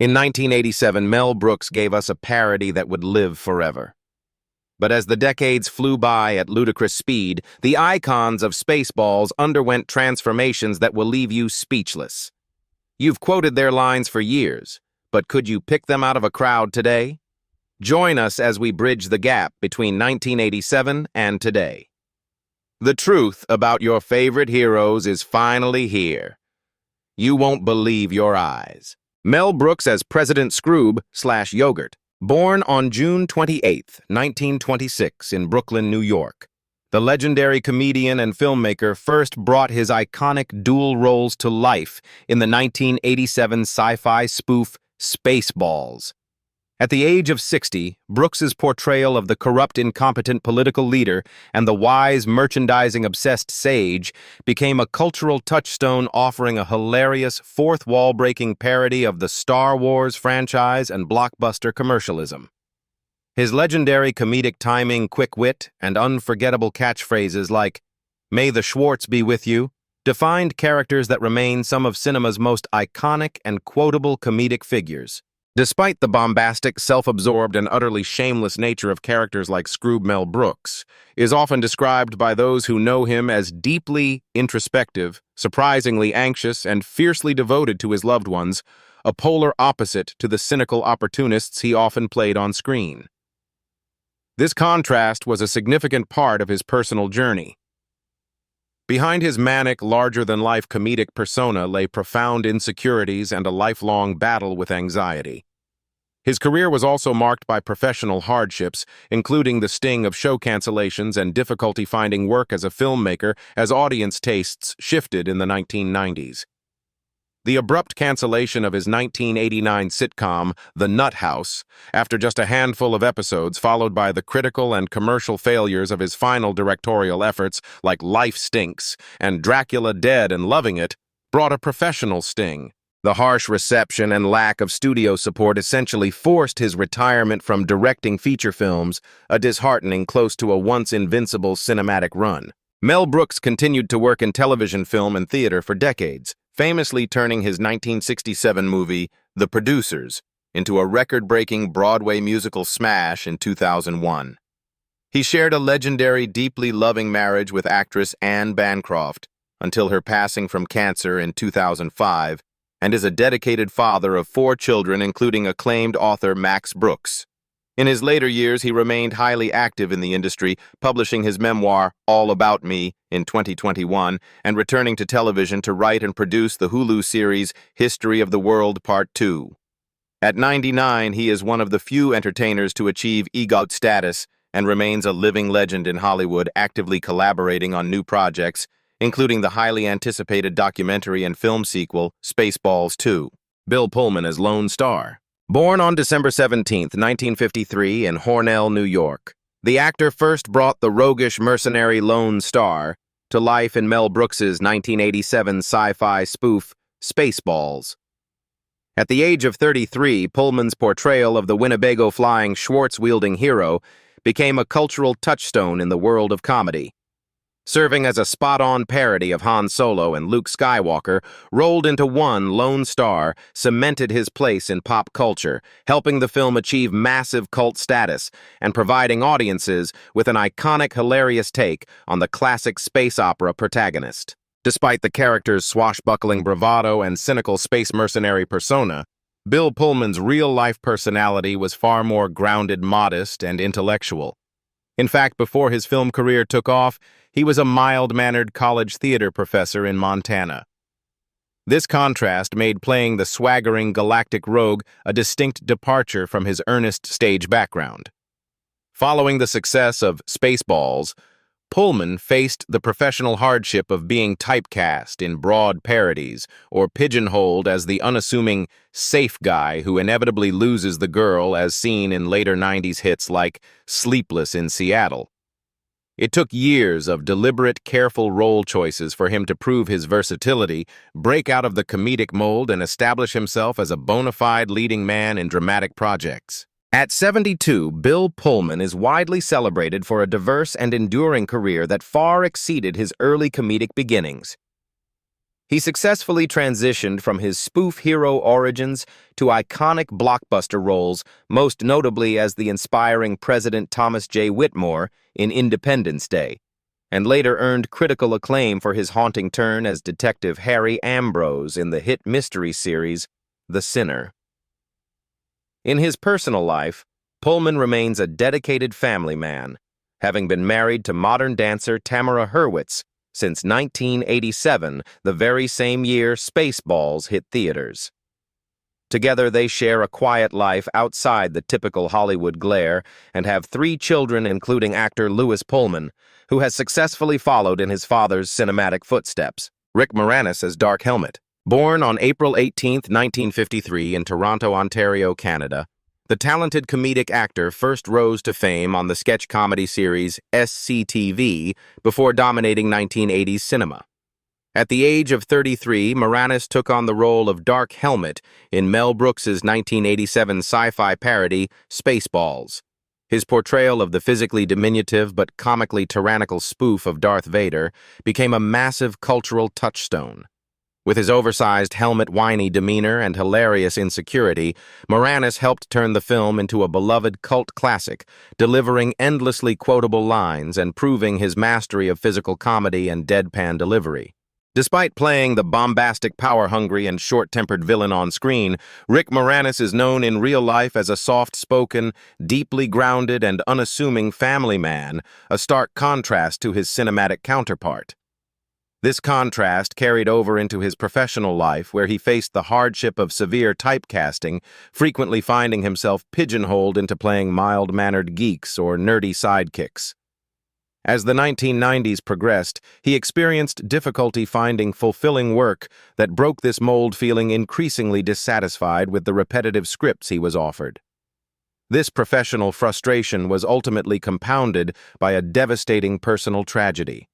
In 1987, Mel Brooks gave us a parody that would live forever. But as the decades flew by at ludicrous speed, the icons of Spaceballs underwent transformations that will leave you speechless. You've quoted their lines for years, but could you pick them out of a crowd today? Join us as we bridge the gap between 1987 and today. The truth about your favorite heroes is finally here. You won't believe your eyes. Mel Brooks as President Scroob/Yogurt, born on June 28, 1926 in Brooklyn, New York. The legendary comedian and filmmaker first brought his iconic dual roles to life in the 1987 sci-fi spoof Spaceballs. At the age of 60, Brooks's portrayal of the corrupt, incompetent political leader and the wise, merchandising-obsessed sage became a cultural touchstone, offering a hilarious, fourth-wall-breaking parody of the Star Wars franchise and blockbuster commercialism. His legendary comedic timing, quick wit, and unforgettable catchphrases like, "May the Schwartz be with you," defined characters that remain some of cinema's most iconic and quotable comedic figures. Despite the bombastic, self-absorbed, and utterly shameless nature of characters like Scroob, Mel Brooks is often described by those who know him as deeply introspective, surprisingly anxious, and fiercely devoted to his loved ones, a polar opposite to the cynical opportunists he often played on screen. This contrast was a significant part of his personal journey. Behind his manic, larger-than-life comedic persona lay profound insecurities and a lifelong battle with anxiety. His career was also marked by professional hardships, including the sting of show cancellations and difficulty finding work as a filmmaker as audience tastes shifted in the 1990s. The abrupt cancellation of his 1989 sitcom, The Nut House, after just a handful of episodes, followed by the critical and commercial failures of his final directorial efforts like Life Stinks and Dracula Dead and Loving It, brought a professional sting. The harsh reception and lack of studio support essentially forced his retirement from directing feature films, a disheartening close to a once invincible cinematic run. Mel Brooks continued to work in television, film, and theater for decades, famously turning his 1967 movie, The Producers, into a record-breaking Broadway musical smash in 2001. He shared a legendary, deeply loving marriage with actress Anne Bancroft until her passing from cancer in 2005, and is a dedicated father of 4 children, including acclaimed author Max Brooks. In his later years, he remained highly active in the industry, publishing his memoir, All About Me, in 2021, and returning to television to write and produce the Hulu series History of the World Part 2. At 99, he is one of the few entertainers to achieve EGOT status and remains a living legend in Hollywood, actively collaborating on new projects, including the highly anticipated documentary and film sequel, Spaceballs 2. Bill Pullman as Lone Star. Born on December 17, 1953 in Hornell, New York, the actor first brought the roguish mercenary Lone Star to life in Mel Brooks's 1987 sci-fi spoof, Spaceballs. At the age of 33, Pullman's portrayal of the Winnebago-flying Schwartz-wielding hero became a cultural touchstone in the world of comedy. Serving as a spot-on parody of Han Solo and Luke Skywalker, rolled into one, Lone Star cemented his place in pop culture, helping the film achieve massive cult status and providing audiences with an iconic, hilarious take on the classic space opera protagonist. Despite the character's swashbuckling bravado and cynical space mercenary persona, Bill Pullman's real-life personality was far more grounded, modest, and intellectual. In fact, before his film career took off, he was a mild-mannered college theater professor in Montana. This contrast made playing the swaggering galactic rogue a distinct departure from his earnest stage background. Following the success of Spaceballs, Pullman faced the professional hardship of being typecast in broad parodies or pigeonholed as the unassuming safe guy who inevitably loses the girl, as seen in later 90s hits like Sleepless in Seattle. It took years of deliberate, careful role choices for him to prove his versatility, break out of the comedic mold, and establish himself as a bona fide leading man in dramatic projects. At 72, Bill Pullman is widely celebrated for a diverse and enduring career that far exceeded his early comedic beginnings. He successfully transitioned from his spoof hero origins to iconic blockbuster roles, most notably as the inspiring President Thomas J. Whitmore in Independence Day, and later earned critical acclaim for his haunting turn as Detective Harry Ambrose in the hit mystery series The Sinner. In his personal life, Pullman remains a dedicated family man, having been married to modern dancer Tamara Hurwitz since 1987, the very same year Spaceballs hit theaters. Together, they share a quiet life outside the typical Hollywood glare and have 3 children, including actor Louis Pullman, who has successfully followed in his father's cinematic footsteps. Rick Moranis as Dark Helmet. Born on April 18, 1953 in Toronto, Ontario, Canada, the talented comedic actor first rose to fame on the sketch comedy series SCTV before dominating 1980s cinema. At the age of 33, Moranis took on the role of Dark Helmet in Mel Brooks's 1987 sci-fi parody Spaceballs. His portrayal of the physically diminutive but comically tyrannical spoof of Darth Vader became a massive cultural touchstone. With his oversized helmet-whiny demeanor and hilarious insecurity, Moranis helped turn the film into a beloved cult classic, delivering endlessly quotable lines and proving his mastery of physical comedy and deadpan delivery. Despite playing the bombastic, power-hungry, and short-tempered villain on screen, Rick Moranis is known in real life as a soft-spoken, deeply grounded, and unassuming family man, a stark contrast to his cinematic counterpart. This contrast carried over into his professional life, where he faced the hardship of severe typecasting, frequently finding himself pigeonholed into playing mild-mannered geeks or nerdy sidekicks. As the 1990s progressed, he experienced difficulty finding fulfilling work that broke this mold, feeling increasingly dissatisfied with the repetitive scripts he was offered. This professional frustration was ultimately compounded by a devastating personal tragedy.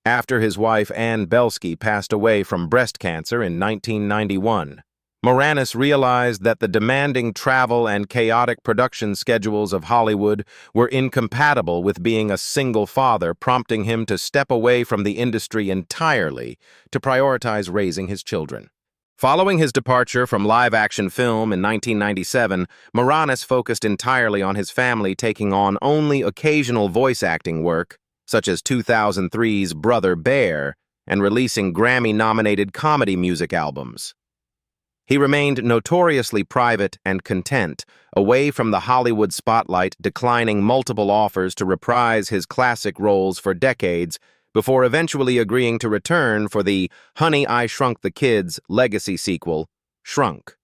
After his wife Ann Belsky passed away from breast cancer in 1991, Moranis realized that the demanding travel and chaotic production schedules of Hollywood were incompatible with being a single father, prompting him to step away from the industry entirely to prioritize raising his children. Following his departure from live-action film in 1997, Moranis focused entirely on his family, taking on only occasional voice acting work, such as 2003's Brother Bear, and releasing Grammy-nominated comedy music albums. He remained notoriously private and content, away from the Hollywood spotlight, declining multiple offers to reprise his classic roles for decades, before eventually agreeing to return for the Honey, I Shrunk the Kids legacy sequel, Shrunk.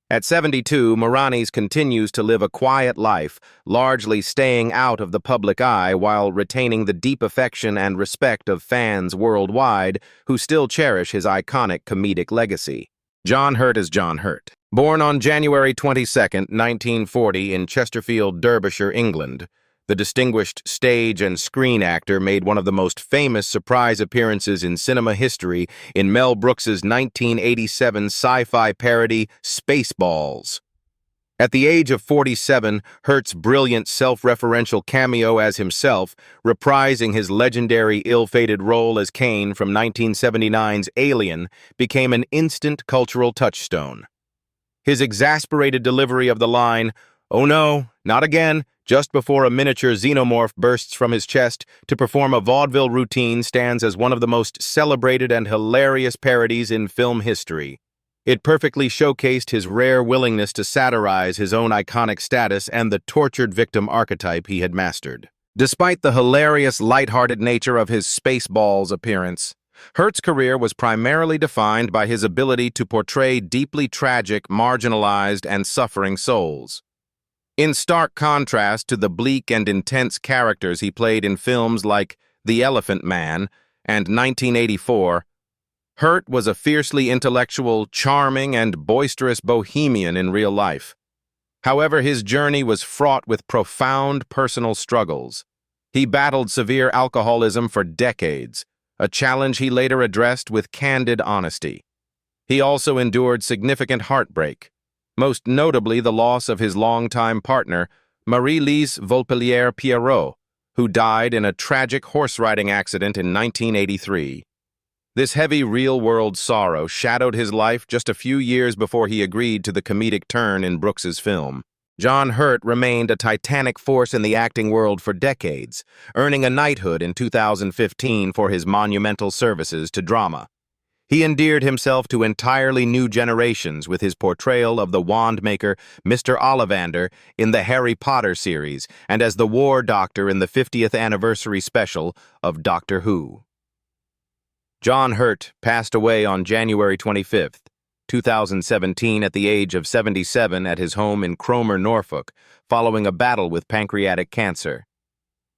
At 72, Moranis continues to live a quiet life, largely staying out of the public eye while retaining the deep affection and respect of fans worldwide who still cherish his iconic comedic legacy. John Hurt as John Hurt. Born on January 22, 1940 in Chesterfield, Derbyshire, England, the distinguished stage and screen actor made one of the most famous surprise appearances in cinema history in Mel Brooks's 1987 sci-fi parody Spaceballs. At the age of 47, Hurt's brilliant self-referential cameo as himself, reprising his legendary ill-fated role as Kane from 1979's Alien, became an instant cultural touchstone. His exasperated delivery of the line, "Oh no, not again," just before a miniature xenomorph bursts from his chest to perform a vaudeville routine, stands as one of the most celebrated and hilarious parodies in film history. It perfectly showcased his rare willingness to satirize his own iconic status and the tortured victim archetype he had mastered. Despite the hilarious, lighthearted nature of his Spaceballs appearance, Hurt's career was primarily defined by his ability to portray deeply tragic, marginalized, and suffering souls. In stark contrast to the bleak and intense characters he played in films like The Elephant Man and 1984, Hurt was a fiercely intellectual, charming, and boisterous bohemian in real life. However, his journey was fraught with profound personal struggles. He battled severe alcoholism for decades, a challenge he later addressed with candid honesty. He also endured significant heartbreak, most notably the loss of his longtime partner, Marie-Lise Volpelière-Pierrot, who died in a tragic horse-riding accident in 1983. This heavy real-world sorrow shadowed his life just a few years before he agreed to the comedic turn in Brooks's film. John Hurt remained a titanic force in the acting world for decades, earning a knighthood in 2015 for his monumental services to drama. He endeared himself to entirely new generations with his portrayal of the wand-maker Mr. Ollivander in the Harry Potter series and as the War Doctor in the 50th anniversary special of Doctor Who. John Hurt passed away on January 25, 2017 at the age of 77 at his home in Cromer, Norfolk, following a battle with pancreatic cancer.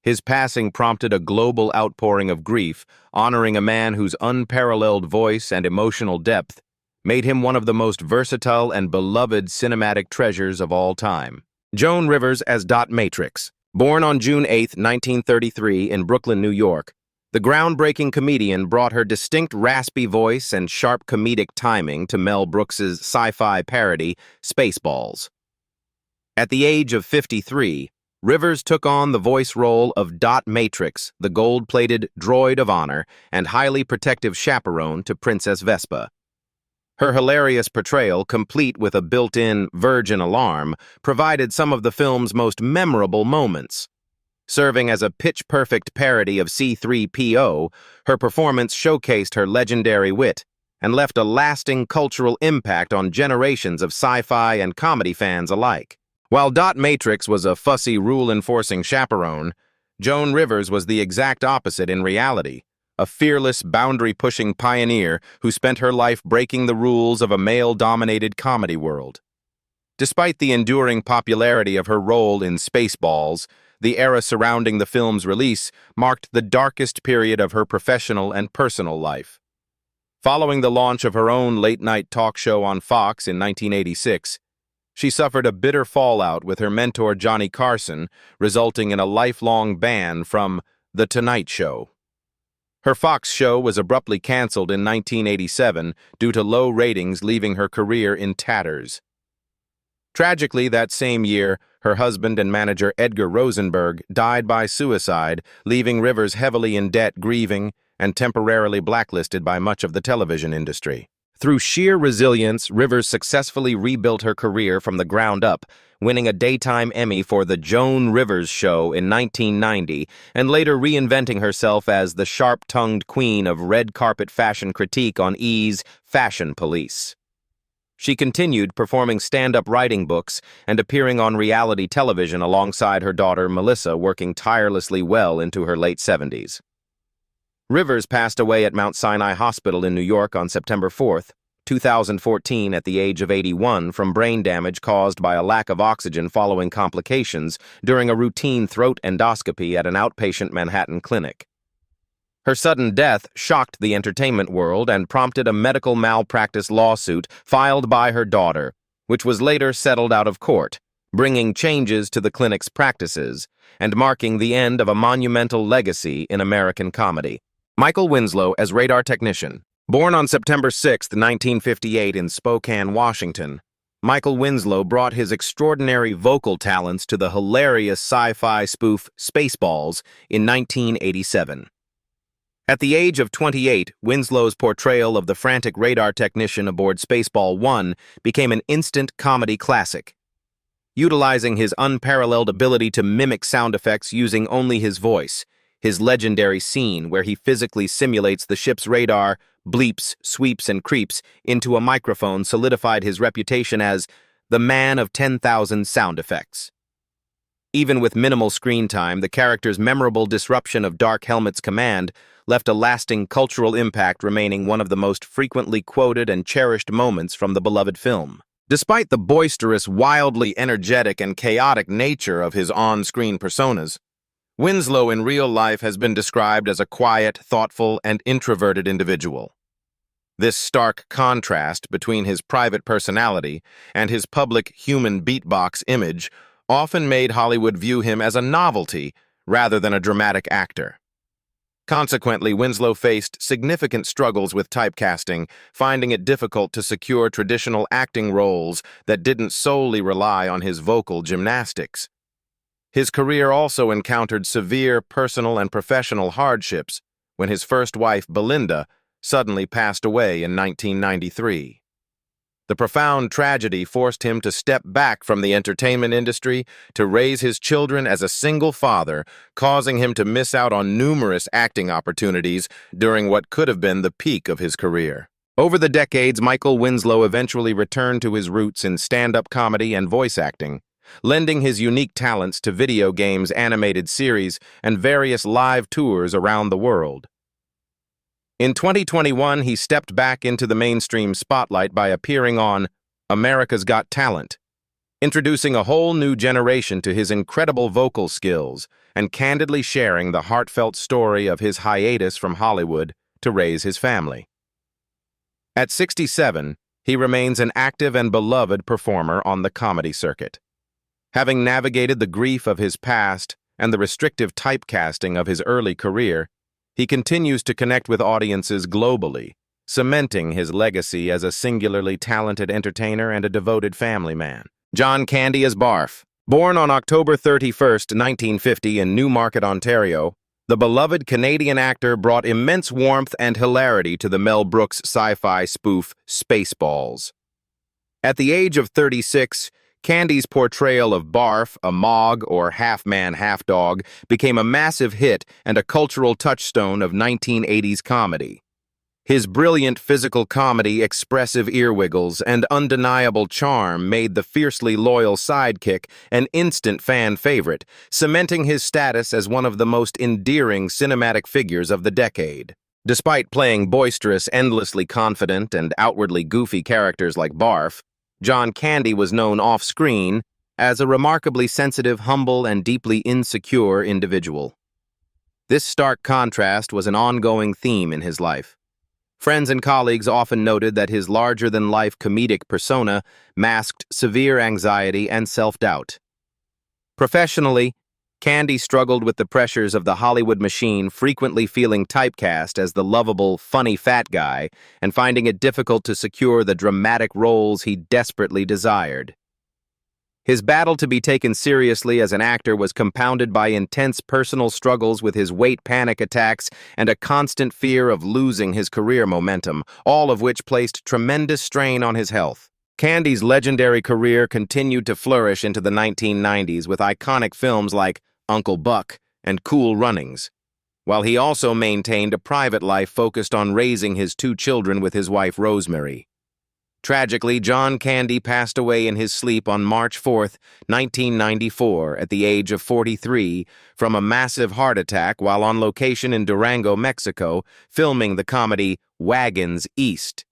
His passing prompted a global outpouring of grief, honoring a man whose unparalleled voice and emotional depth made him one of the most versatile and beloved cinematic treasures of all time. Joan Rivers as Dot Matrix. Born on June 8, 1933 in Brooklyn, New York, the groundbreaking comedian brought her distinct raspy voice and sharp comedic timing to Mel Brooks's sci-fi parody, Spaceballs. At the age of 53, Rivers took on the voice role of Dot Matrix, the gold-plated droid of honor and highly protective chaperone to Princess Vespa. Her hilarious portrayal, complete with a built-in virgin alarm, provided some of the film's most memorable moments. Serving as a pitch-perfect parody of C-3PO, her performance showcased her legendary wit and left a lasting cultural impact on generations of sci-fi and comedy fans alike. While Dot Matrix was a fussy, rule-enforcing chaperone, Joan Rivers was the exact opposite in reality, a fearless, boundary-pushing pioneer who spent her life breaking the rules of a male-dominated comedy world. Despite the enduring popularity of her role in Spaceballs, the era surrounding the film's release marked the darkest period of her professional and personal life. Following the launch of her own late-night talk show on Fox in 1986, she suffered a bitter fallout with her mentor Johnny Carson, resulting in a lifelong ban from The Tonight Show. Her Fox show was abruptly canceled in 1987 due to low ratings, leaving her career in tatters. Tragically, that same year, her husband and manager Edgar Rosenberg died by suicide, leaving Rivers heavily in debt, grieving, and temporarily blacklisted by much of the television industry. Through sheer resilience, Rivers successfully rebuilt her career from the ground up, winning a Daytime Emmy for The Joan Rivers Show in 1990, and later reinventing herself as the sharp-tongued queen of red carpet fashion critique on E's Fashion Police. She continued performing stand-up writing books and appearing on reality television alongside her daughter Melissa, working tirelessly well into her late 70s. Rivers passed away at Mount Sinai Hospital in New York on September 4, 2014 at the age of 81 from brain damage caused by a lack of oxygen following complications during a routine throat endoscopy at an outpatient Manhattan clinic. Her sudden death shocked the entertainment world and prompted a medical malpractice lawsuit filed by her daughter, which was later settled out of court, bringing changes to the clinic's practices and marking the end of a monumental legacy in American comedy. Michael Winslow as radar technician. Born on September 6, 1958 in Spokane, Washington, Michael Winslow brought his extraordinary vocal talents to the hilarious sci-fi spoof Spaceballs in 1987. At the age of 28, Winslow's portrayal of the frantic radar technician aboard Spaceball 1 became an instant comedy classic. Utilizing his unparalleled ability to mimic sound effects using only his voice, his legendary scene where he physically simulates the ship's radar, bleeps, sweeps, and creeps into a microphone solidified his reputation as the man of 10,000 sound effects. Even with minimal screen time, the character's memorable disruption of Dark Helmet's command left a lasting cultural impact, remaining one of the most frequently quoted and cherished moments from the beloved film. Despite the boisterous, wildly energetic, and chaotic nature of his on-screen personas, Winslow in real life has been described as a quiet, thoughtful, and introverted individual. This stark contrast between his private personality and his public human beatbox image often made Hollywood view him as a novelty rather than a dramatic actor. Consequently, Winslow faced significant struggles with typecasting, finding it difficult to secure traditional acting roles that didn't solely rely on his vocal gymnastics. His career also encountered severe personal and professional hardships when his first wife, Belinda, suddenly passed away in 1993. The profound tragedy forced him to step back from the entertainment industry to raise his children as a single father, causing him to miss out on numerous acting opportunities during what could have been the peak of his career. Over the decades, Michael Winslow eventually returned to his roots in stand-up comedy and voice acting, lending his unique talents to video games, animated series, and various live tours around the world. In 2021, he stepped back into the mainstream spotlight by appearing on America's Got Talent, introducing a whole new generation to his incredible vocal skills and candidly sharing the heartfelt story of his hiatus from Hollywood to raise his family. At 67, he remains an active and beloved performer on the comedy circuit. Having navigated the grief of his past and the restrictive typecasting of his early career, he continues to connect with audiences globally, cementing his legacy as a singularly talented entertainer and a devoted family man. John Candy as Barf. Born on October 31st, 1950 in Newmarket, Ontario, the beloved Canadian actor brought immense warmth and hilarity to the Mel Brooks sci-fi spoof Spaceballs. At the age of 36, Candy's portrayal of Barf, a Mog or half-man, half-dog, became a massive hit and a cultural touchstone of 1980s comedy. His brilliant physical comedy, expressive earwiggles, and undeniable charm made the fiercely loyal sidekick an instant fan favorite, cementing his status as one of the most endearing cinematic figures of the decade. Despite playing boisterous, endlessly confident, and outwardly goofy characters like Barf, John Candy was known off-screen as a remarkably sensitive, humble, and deeply insecure individual. This stark contrast was an ongoing theme in his life. Friends and colleagues often noted that his larger-than-life comedic persona masked severe anxiety and self-doubt. Professionally, Candy struggled with the pressures of the Hollywood machine, frequently feeling typecast as the lovable, funny fat guy and finding it difficult to secure the dramatic roles he desperately desired. His battle to be taken seriously as an actor was compounded by intense personal struggles with his weight panic attacks and a constant fear of losing his career momentum, all of which placed tremendous strain on his health. Candy's legendary career continued to flourish into the 1990s with iconic films like Uncle Buck and Cool Runnings, while he also maintained a private life focused on raising his 2 children with his wife Rosemary. Tragically, John Candy passed away in his sleep on March 4, 1994, at the age of 43, from a massive heart attack while on location in Durango, Mexico, filming the comedy Wagons East.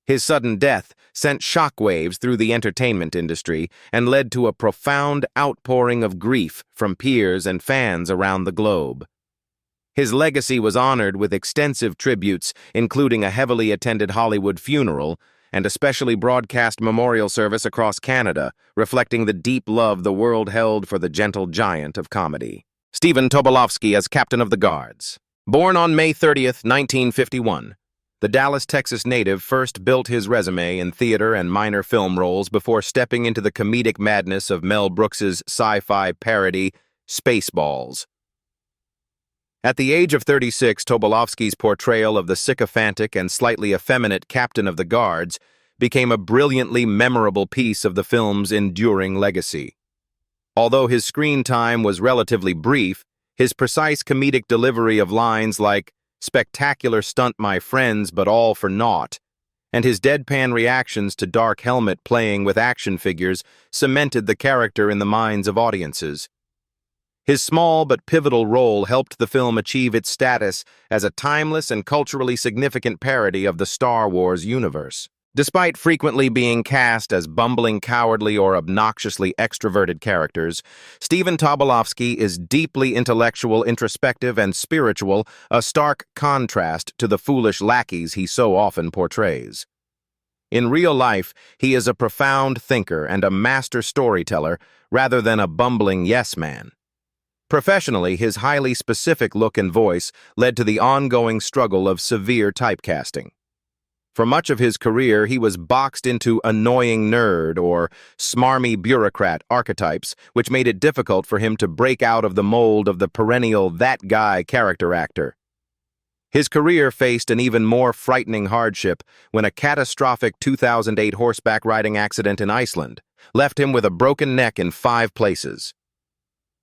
His sudden death sent shockwaves through the entertainment industry and led to a profound outpouring of grief from peers and fans around the globe. His legacy was honored with extensive tributes, including a heavily attended Hollywood funeral and a specially broadcast memorial service across Canada, reflecting the deep love the world held for the gentle giant of comedy. Stephen Tobolowsky as Captain of the Guards. Born on May 30, 1951, the Dallas, Texas native first built his resume in theater and minor film roles before stepping into the comedic madness of Mel Brooks's sci-fi parody, Spaceballs. At the age of 36, Tobolowsky's portrayal of the sycophantic and slightly effeminate Captain of the Guards became a brilliantly memorable piece of the film's enduring legacy. Although his screen time was relatively brief, his precise comedic delivery of lines like "spectacular stunt, my friends, but all for naught," and his deadpan reactions to Dark Helmet playing with action figures cemented the character in the minds of audiences. His small but pivotal role helped the film achieve its status as a timeless and culturally significant parody of the Star Wars universe. Despite frequently being cast as bumbling, cowardly, or obnoxiously extroverted characters, Stephen Tobolowsky is deeply intellectual, introspective, and spiritual, a stark contrast to the foolish lackeys he so often portrays. In real life, he is a profound thinker and a master storyteller rather than a bumbling yes-man. Professionally, his highly specific look and voice led to the ongoing struggle of severe typecasting. For much of his career, he was boxed into annoying nerd or smarmy bureaucrat archetypes, which made it difficult for him to break out of the mold of the perennial that guy character actor. His career faced an even more frightening hardship when a catastrophic 2008 horseback riding accident in Iceland left him with a broken neck in 5 places.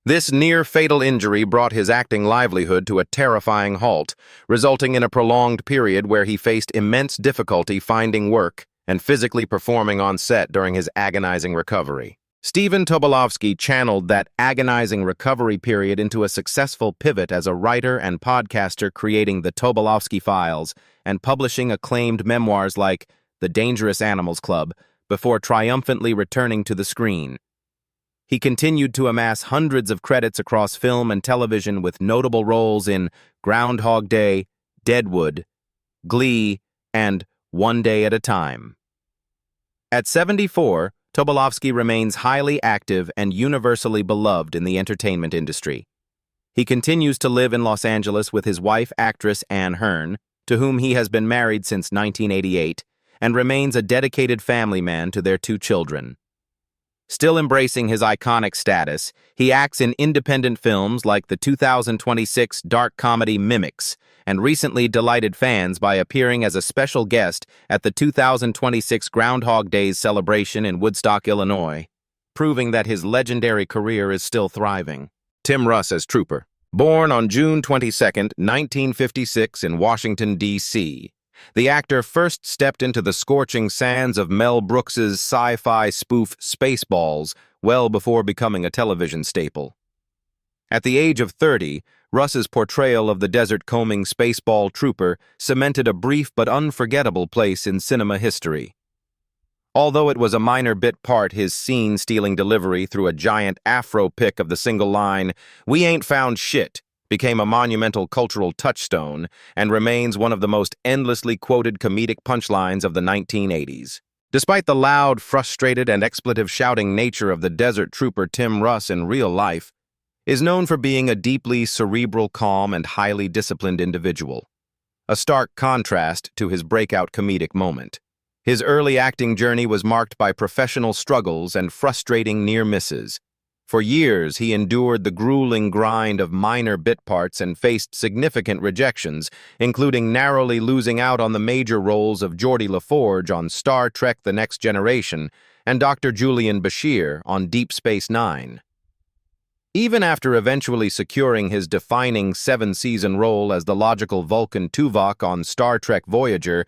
This near-fatal injury brought his acting livelihood to a terrifying halt, resulting in a prolonged period where he faced immense difficulty finding work and physically performing on set during his agonizing recovery. Tobolowsky channeled that agonizing recovery period into a successful pivot as a writer and podcaster, creating the Tobolowsky Files and publishing acclaimed memoirs like The Dangerous Animals Club before triumphantly returning to the screen. He continued to amass hundreds of credits across film and television with notable roles in Groundhog Day, Deadwood, Glee, and One Day at a Time. At 74, Tobolowsky remains highly active and universally beloved in the entertainment industry. He continues to live in Los Angeles with his wife, actress Anne Hearn, to whom he has been married since 1988, and remains a dedicated family man to their 2 children. Still embracing his iconic status, he acts in independent films like the 2026 dark comedy Mimics, and recently delighted fans by appearing as a special guest at the 2026 Groundhog Days celebration in Woodstock, Illinois, proving that his legendary career is still thriving. Tim Russ as Trooper. Born on June 22, 1956 in Washington, D.C., the actor first stepped into the scorching sands of Mel Brooks's sci-fi spoof Spaceballs well before becoming a television staple. At the age of 30, Russ's portrayal of the desert-combing spaceball trooper cemented a brief but unforgettable place in cinema history. Although it was a minor bit part, his scene-stealing delivery through a giant afro pick of the single line, "We ain't found shit," became a monumental cultural touchstone and remains one of the most endlessly quoted comedic punchlines of the 1980s. Despite the loud, frustrated, and expletive-shouting nature of the desert trooper, Tim Russ in real life is known for being a deeply cerebral, calm, and highly disciplined individual, a stark contrast to his breakout comedic moment. His early acting journey was marked by professional struggles and frustrating near misses. For years, he endured the grueling grind of minor bit parts and faced significant rejections, including narrowly losing out on the major roles of Geordi LaForge on Star Trek: The Next Generation and Dr. Julian Bashir on Deep Space Nine. Even after eventually securing his defining 7-season role as the logical Vulcan Tuvok on Star Trek Voyager,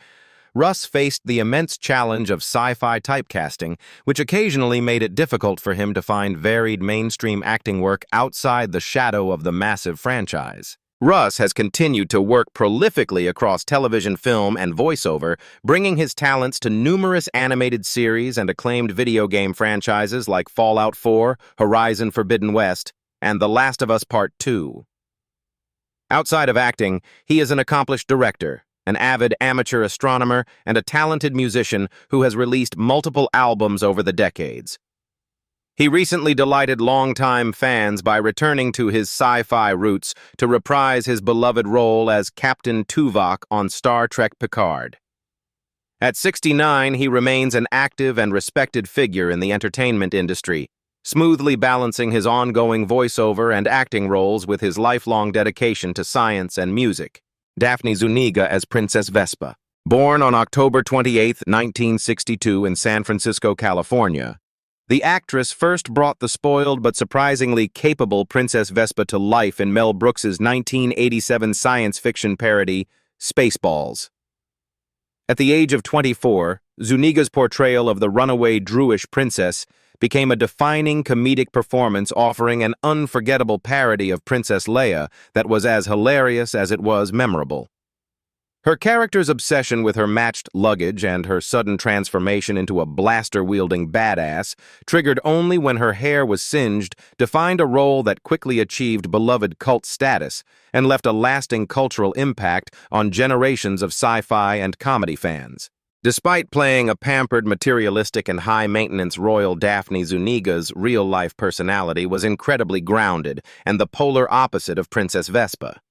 Russ faced the immense challenge of sci-fi typecasting, which occasionally made it difficult for him to find varied mainstream acting work outside the shadow of the massive franchise. Russ has continued to work prolifically across television, film, and voiceover, bringing his talents to numerous animated series and acclaimed video game franchises like Fallout 4, Horizon Forbidden West, and The Last of Us Part 2. Outside of acting, he is an accomplished director, an avid amateur astronomer, and a talented musician who has released multiple albums over the decades. He recently delighted longtime fans by returning to his sci-fi roots to reprise his beloved role as Captain Tuvok on Star Trek Picard. At 69, he remains an active and respected figure in the entertainment industry, smoothly balancing his ongoing voiceover and acting roles with his lifelong dedication to science and music. Daphne Zuniga as Princess Vespa. Born on October 28, 1962 in San Francisco, California, the actress first brought the spoiled but surprisingly capable Princess Vespa to life in Mel Brooks's 1987 science fiction parody, Spaceballs. At the age of 24, Zuniga's portrayal of the runaway Druish princess became a defining comedic performance, offering an unforgettable parody of Princess Leia that was as hilarious as it was memorable. Her character's obsession with her matched luggage and her sudden transformation into a blaster-wielding badass, triggered only when her hair was singed, defined a role that quickly achieved beloved cult status and left a lasting cultural impact on generations of sci-fi and comedy fans. Despite playing a pampered, materialistic, and high-maintenance royal, Daphne Zuniga's real-life personality was incredibly grounded and the polar opposite of Princess Vespa.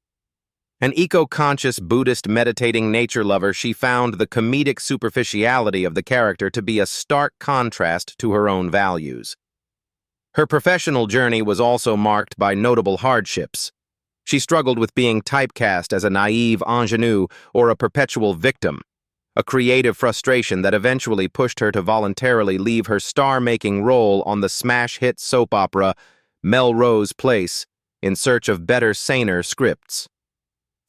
An eco-conscious Buddhist meditating nature lover, she found the comedic superficiality of the character to be a stark contrast to her own values. Her professional journey was also marked by notable hardships. She struggled with being typecast as a naive ingenue or a perpetual victim, a creative frustration that eventually pushed her to voluntarily leave her star-making role on the smash hit soap opera Melrose Place in search of better, saner scripts.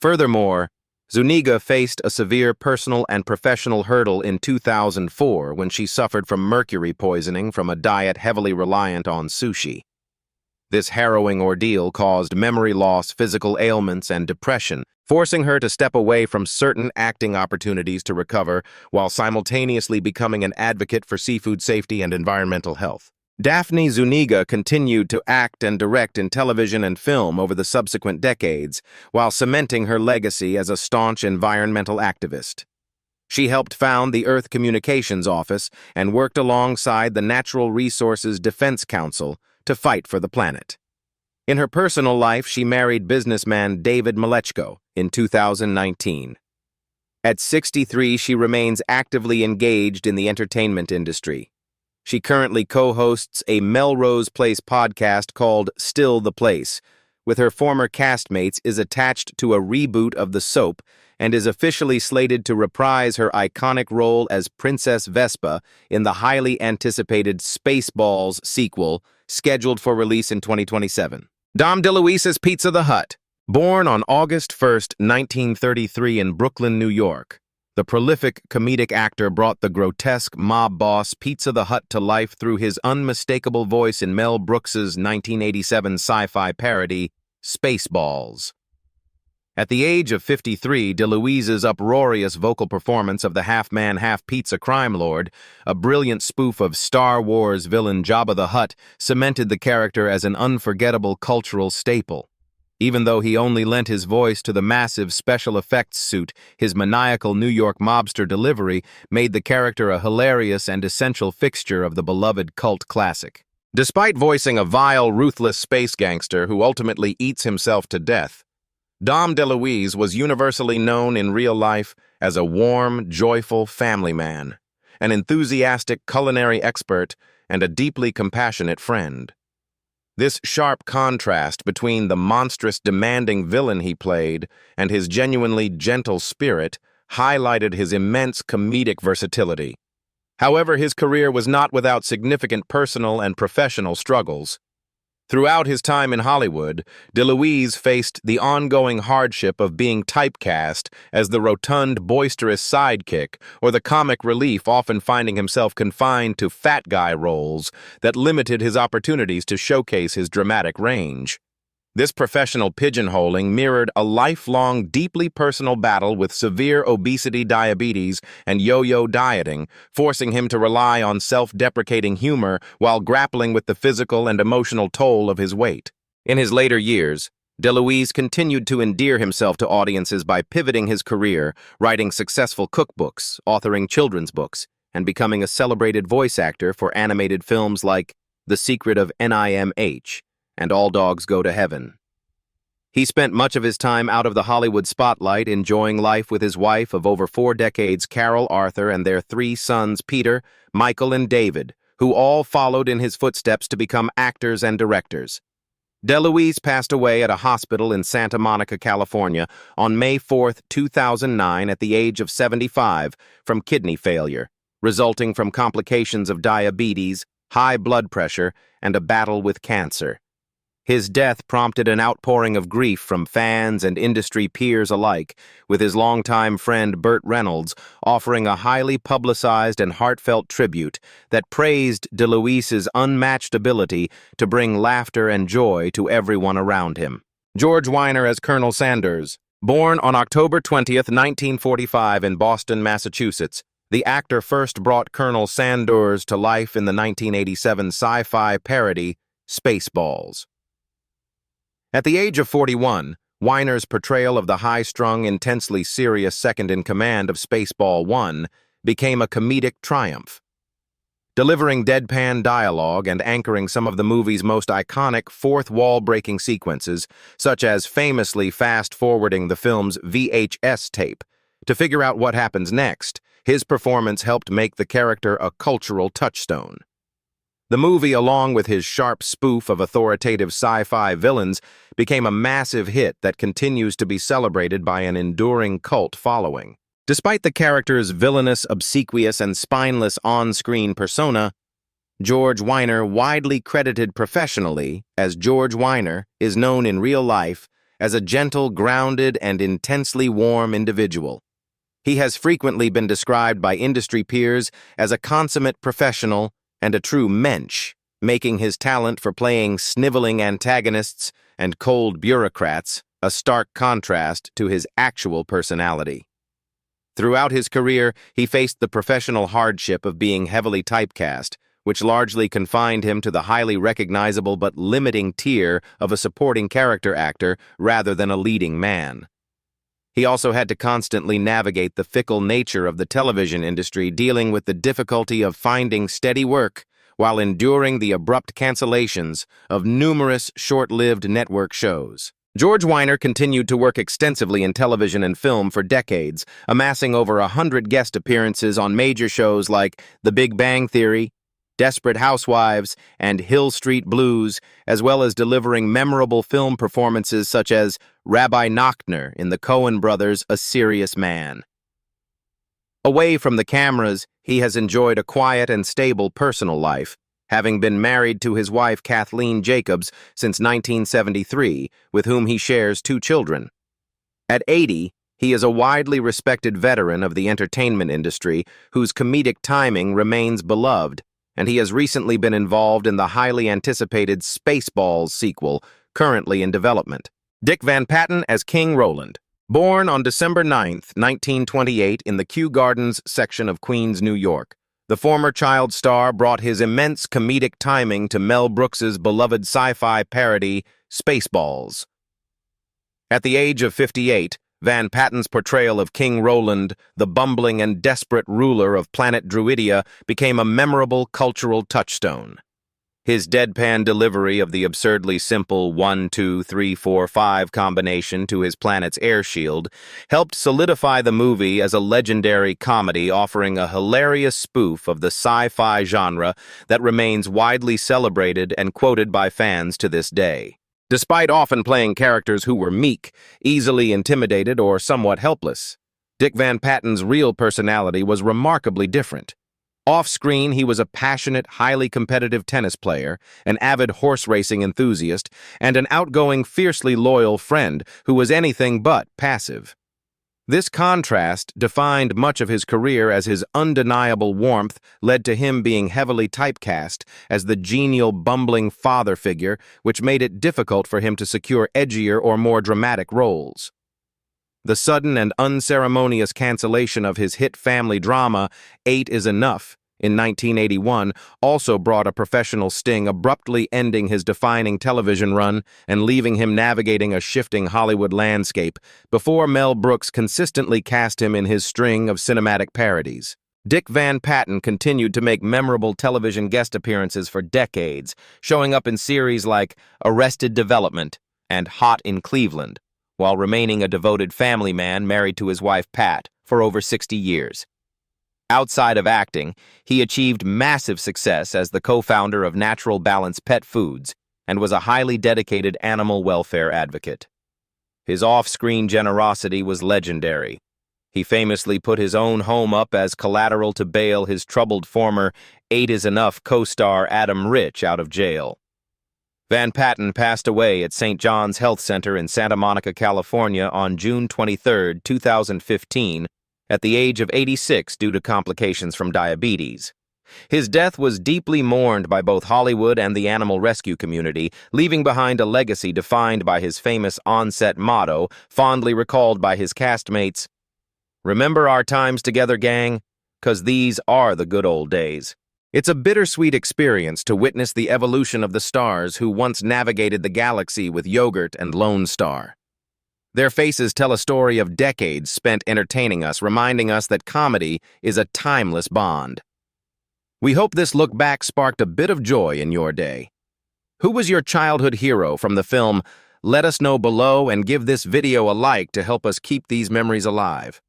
Furthermore, Zuniga faced a severe personal and professional hurdle in 2004 when she suffered from mercury poisoning from a diet heavily reliant on sushi. This harrowing ordeal caused memory loss, physical ailments, and depression, forcing her to step away from certain acting opportunities to recover while simultaneously becoming an advocate for seafood safety and environmental health. Daphne Zuniga continued to act and direct in television and film over the subsequent decades, while cementing her legacy as a staunch environmental activist. She helped found the Earth Communications Office and worked alongside the Natural Resources Defense Council to fight for the planet. In her personal life, she married businessman David Malechko in 2019. At 63, she remains actively engaged in the entertainment industry. She currently co-hosts a Melrose Place podcast called Still the Place. With her former castmates, is attached to a reboot of the soap and is officially slated to reprise her iconic role as Princess Vespa in the highly anticipated Spaceballs sequel, scheduled for release in 2027. Dom DeLuise's Pizza the Hut. Born on August 1st, 1933 in Brooklyn, New York, the prolific comedic actor brought the grotesque mob boss Pizza the Hut to life through his unmistakable voice in Mel Brooks's 1987 sci-fi parody, Spaceballs. At the age of 53, DeLuise's uproarious vocal performance of the half-man, half-pizza crime lord, a brilliant spoof of Star Wars villain Jabba the Hutt, cemented the character as an unforgettable cultural staple. Even though he only lent his voice to the massive special effects suit, his maniacal New York mobster delivery made the character a hilarious and essential fixture of the beloved cult classic. Despite voicing a vile, ruthless space gangster who ultimately eats himself to death, Dom DeLuise was universally known in real life as a warm, joyful family man, an enthusiastic culinary expert, and a deeply compassionate friend. This sharp contrast between the monstrous, demanding villain he played and his genuinely gentle spirit highlighted his immense comedic versatility. However, his career was not without significant personal and professional struggles. Throughout his time in Hollywood, DeLuise faced the ongoing hardship of being typecast as the rotund, boisterous sidekick or the comic relief, often finding himself confined to fat guy roles that limited his opportunities to showcase his dramatic range. This professional pigeonholing mirrored a lifelong, deeply personal battle with severe obesity, diabetes, and yo-yo dieting, forcing him to rely on self-deprecating humor while grappling with the physical and emotional toll of his weight. In his later years, DeLuise continued to endear himself to audiences by pivoting his career, writing successful cookbooks, authoring children's books, and becoming a celebrated voice actor for animated films like The Secret of NIMH and All Dogs Go to Heaven. He spent much of his time out of the Hollywood spotlight, enjoying life with his wife of over 4 decades, Carol Arthur, and their 3 sons, Peter, Michael, and David, who all followed in his footsteps to become actors and directors. DeLuise passed away at a hospital in Santa Monica, California, on May 4, 2009, at the age of 75, from kidney failure, resulting from complications of diabetes, high blood pressure, and a battle with cancer. His death prompted an outpouring of grief from fans and industry peers alike, with his longtime friend Burt Reynolds offering a highly publicized and heartfelt tribute that praised DeLuise's unmatched ability to bring laughter and joy to everyone around him. George Wyner as Colonel Sanders. Born on October 20, 1945 in Boston, Massachusetts, the actor first brought Colonel Sanders to life in the 1987 sci-fi parody Spaceballs. At the age of 41, Wyner's portrayal of the high-strung, intensely serious second-in-command of Spaceball 1 became a comedic triumph. Delivering deadpan dialogue and anchoring some of the movie's most iconic fourth-wall-breaking sequences, such as famously fast-forwarding the film's VHS tape to figure out what happens next, his performance helped make the character a cultural touchstone. The movie, along with his sharp spoof of authoritative sci-fi villains, became a massive hit that continues to be celebrated by an enduring cult following. Despite the character's villainous, obsequious, and spineless on-screen persona, George Wyner, widely credited professionally as George Wyner, is known in real life as a gentle, grounded, and intensely warm individual. He has frequently been described by industry peers as a consummate professional and a true mensch, making his talent for playing sniveling antagonists and cold bureaucrats a stark contrast to his actual personality. Throughout his career, he faced the professional hardship of being heavily typecast, which largely confined him to the highly recognizable but limiting tier of a supporting character actor rather than a leading man. He also had to constantly navigate the fickle nature of the television industry, dealing with the difficulty of finding steady work while enduring the abrupt cancellations of numerous short-lived network shows. George Wyner continued to work extensively in television and film for decades, amassing over 100 guest appearances on major shows like The Big Bang Theory, Desperate Housewives, and Hill Street Blues, as well as delivering memorable film performances such as Rabbi Nachtner in the Coen brothers' A Serious Man. Away from the cameras, he has enjoyed a quiet and stable personal life, having been married to his wife Kathleen Jacobs since 1973, with whom he shares 2 children. At 80, he is a widely respected veteran of the entertainment industry whose comedic timing remains beloved, and he has recently been involved in the highly anticipated Spaceballs sequel, currently in development. Dick Van Patten as King Roland. Born on December 9, 1928 in the Kew Gardens section of Queens, New York, the former child star brought his immense comedic timing to Mel Brooks's beloved sci-fi parody, Spaceballs. At the age of 58, Van Patten's portrayal of King Roland, the bumbling and desperate ruler of planet Druidia, became a memorable cultural touchstone. His deadpan delivery of the absurdly simple 1, 2, 3, 4, 5 combination to his planet's air shield helped solidify the movie as a legendary comedy offering a hilarious spoof of the sci-fi genre that remains widely celebrated and quoted by fans to this day. Despite often playing characters who were meek, easily intimidated, or somewhat helpless, Dick Van Patten's real personality was remarkably different. Off-screen, he was a passionate, highly competitive tennis player, an avid horse racing enthusiast, and an outgoing, fiercely loyal friend who was anything but passive. This contrast defined much of his career, as his undeniable warmth led to him being heavily typecast as the genial, bumbling father figure, which made it difficult for him to secure edgier or more dramatic roles. The sudden and unceremonious cancellation of his hit family drama, 8 is Enough, in 1981, also brought a professional sting, abruptly ending his defining television run and leaving him navigating a shifting Hollywood landscape before Mel Brooks consistently cast him in his string of cinematic parodies. Dick Van Patten continued to make memorable television guest appearances for decades, showing up in series like Arrested Development and Hot in Cleveland, while remaining a devoted family man married to his wife Pat for over 60 years. Outside of acting, he achieved massive success as the co-founder of Natural Balance Pet Foods and was a highly dedicated animal welfare advocate. His off-screen generosity was legendary. He famously put his own home up as collateral to bail his troubled former 8 is Enough co-star Adam Rich out of jail. Van Patten passed away at St. John's Health Center in Santa Monica, California on June 23, 2015, at the age of 86 due to complications from diabetes. His death was deeply mourned by both Hollywood and the animal rescue community, leaving behind a legacy defined by his famous on-set motto, fondly recalled by his castmates, "Remember our times together, gang? 'Cause these are the good old days." It's a bittersweet experience to witness the evolution of the stars who once navigated the galaxy with Yogurt and Lone Star. Their faces tell a story of decades spent entertaining us, reminding us that comedy is a timeless bond. We hope this look back sparked a bit of joy in your day. Who was your childhood hero from the film? Let us know below and give this video a like to help us keep these memories alive.